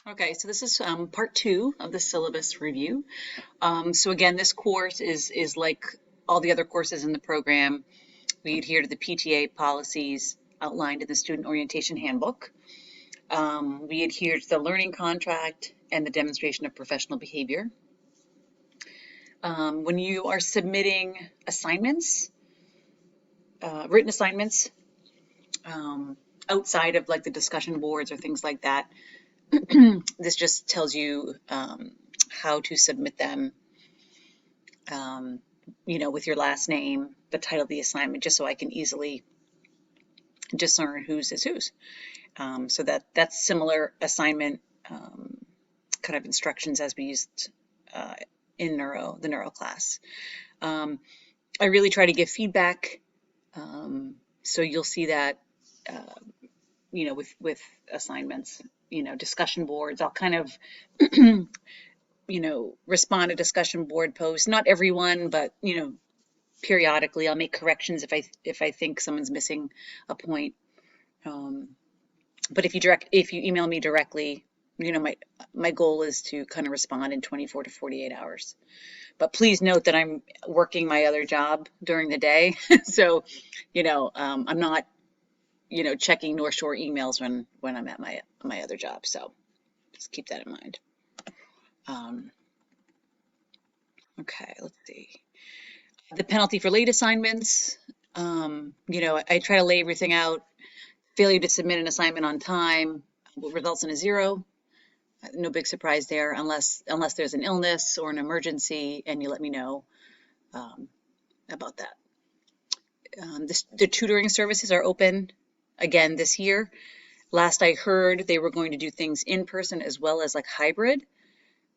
Okay, so this is part two of the syllabus review. So again, this course is like all the other courses in the program. We adhere to the PTA policies outlined in the Student Orientation Handbook. We adhere to the learning contract and the demonstration of professional behavior. When you are submitting assignments, written assignments, outside of like the discussion boards or things like that, this just tells you how to submit them, with your last name, the title of the assignment, just so I can easily discern whose is whose. So that's similar assignment kind of instructions as we used in the neuro class. I really try to give feedback, so you'll see that, with assignments, discussion boards. I'll kind of respond to discussion board posts. Not everyone, but periodically I'll make corrections if I think someone's missing a point. But if you email me directly, my goal is to kind of respond in 24 to 48 hours. But please note that I'm working my other job during the day, so I'm not checking North Shore emails when I'm at my other job. So just keep that in mind. Okay, let's see. The penalty for late assignments. I try to lay everything out. Failure to submit an assignment on time results in a 0. No big surprise there, unless there's an illness or an emergency, and you let me know about that. The tutoring services are open again this year. Last I heard, they were going to do things in person as well as like hybrid.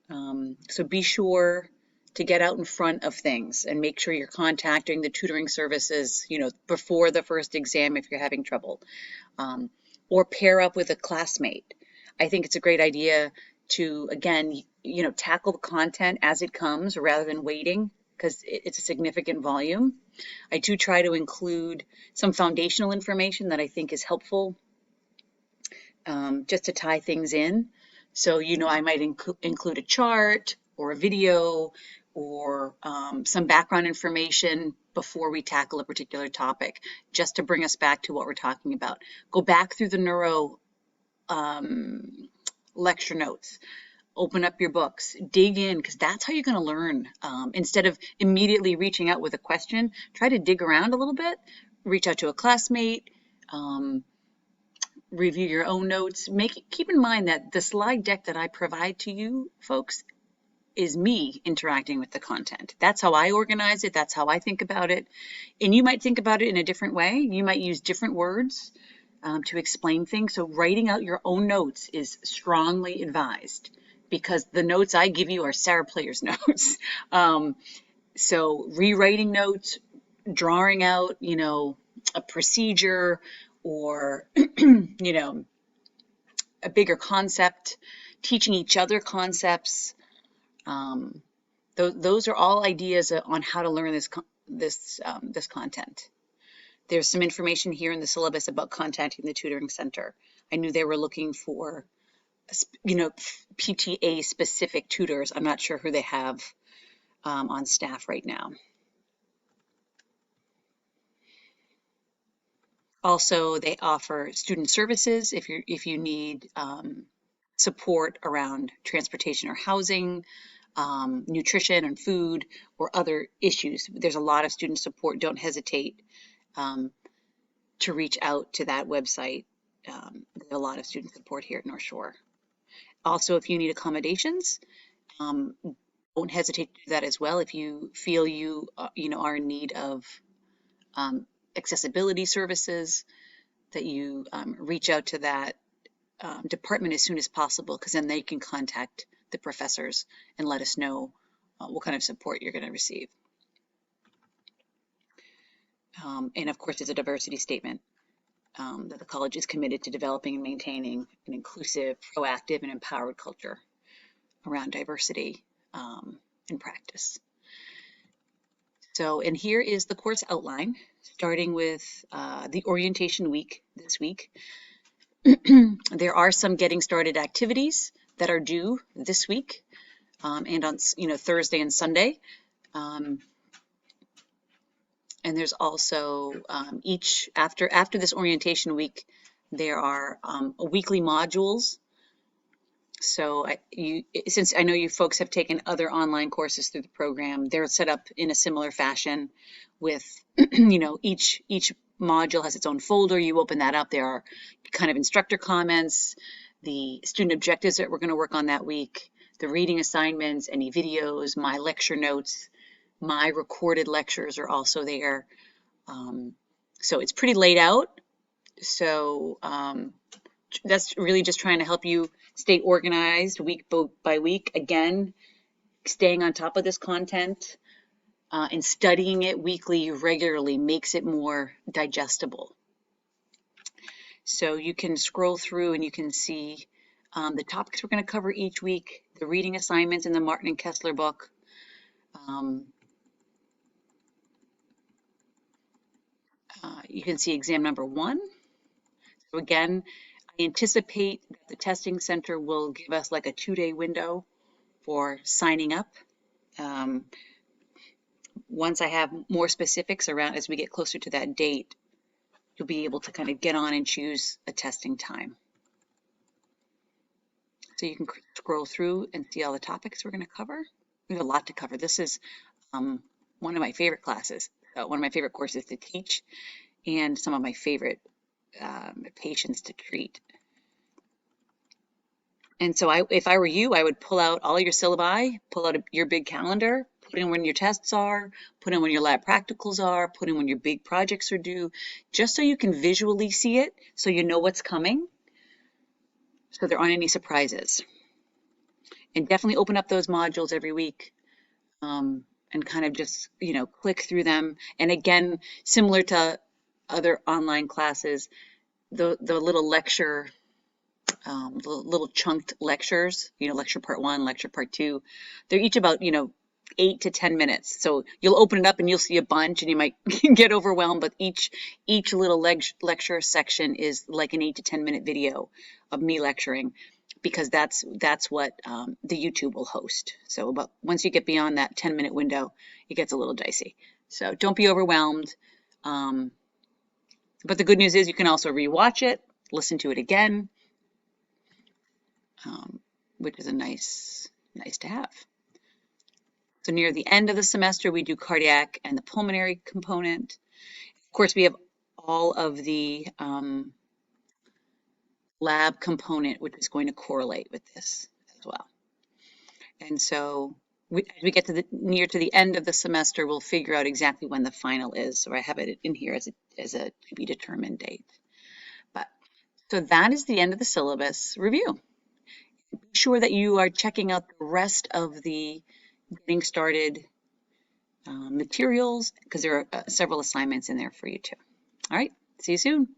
So be sure to get out in front of things and make sure you're contacting the tutoring services, before the first exam if you're having trouble, or pair up with a classmate. I think it's a great idea to, again, tackle the content as it comes rather than waiting, because it's a significant volume. I do try to include some foundational information that I think is helpful, just to tie things in. So, I might include a chart or a video or some background information before we tackle a particular topic, just to bring us back to what we're talking about. Go back through the neuro lecture notes, open up your books, dig in, because that's how you're going to learn. Instead of immediately reaching out with a question, try to dig around a little bit, reach out to a classmate, review your own notes. Keep in mind that the slide deck that I provide to you folks is me interacting with the content. That's how I organize it. That's how I think about it. And you might think about it in a different way. You might use different words to explain things. So writing out your own notes is strongly advised, because the notes I give you are Sarah Player's notes. So rewriting notes, drawing out, a procedure or, a bigger concept, teaching each other concepts. Those are all ideas on how to learn this content. There's some information here in the syllabus about contacting the tutoring center. I knew they were looking for, PTA specific tutors. I'm not sure who they have on staff right now. Also, they offer student services if you need support around transportation or housing, nutrition and food, or other issues. There's a lot of student support. Don't hesitate to reach out to that website. There's a lot of student support here at North Shore. Also, if you need accommodations, don't hesitate to do that as well. If you feel you are in need of accessibility services, that you reach out to that department as soon as possible, because then they can contact the professors and let us know what kind of support you're going to receive. And of course, there's a diversity statement that the college is committed to developing and maintaining an inclusive, proactive, and empowered culture around diversity in practice. So, and here is the course outline, starting with the orientation week this week. There are some getting started activities that are due this week, and on Thursday and Sunday. And there's also after this orientation week, there are weekly modules. So since I know you folks have taken other online courses through the program, they're set up in a similar fashion with, each module has its own folder. You open that up. There are kind of instructor comments, the student objectives that we're going to work on that week, the reading assignments, any videos, my lecture notes, my recorded lectures are also there. So it's pretty laid out. So that's really just trying to help you stay organized week by week. Again, staying on top of this content and studying it weekly regularly makes it more digestible. So you can scroll through and you can see the topics we're going to cover each week, the reading assignments in the Martin and Kessler book. You can see exam number 1. So again, I anticipate that the testing center will give us like a 2-day window for signing up. Once I have more specifics around as we get closer to that date, you'll be able to kind of get on and choose a testing time. So you can scroll through and see all the topics we're going to cover. We have a lot to cover. This is one of my favorite classes, one of my favorite courses to teach, and some of my favorite patients to treat. And so if I were you, I would pull out all your syllabi, pull out your big calendar, put in when your tests are, put in when your lab practicals are, put in when your big projects are due, just so you can visually see it, so you know what's coming, so there aren't any surprises. And definitely open up those modules every week and kind of just, click through them. And again, similar to other online classes, the little lecture, little chunked lectures, lecture part 1, lecture part 2, they're each about, 8 to 10 minutes. So you'll open it up and you'll see a bunch and you might get overwhelmed, but each little lecture section is like an 8 to 10 minute video of me lecturing, because that's what the YouTube will host. So once you get beyond that 10-minute window, it gets a little dicey. So don't be overwhelmed. But the good news is you can also rewatch it, listen to it again, which is a nice to have. So near the end of the semester, we do cardiac and the pulmonary component. Of course, we have all of the lab component, which is going to correlate with this as well. And so as we get to near to the end of the semester, we'll figure out exactly when the final is. So I have it in here as a to be determined date. So that is the end of the syllabus review. Be sure that you are checking out the rest of the getting started materials, because there are several assignments in there for you too. All right, see you soon.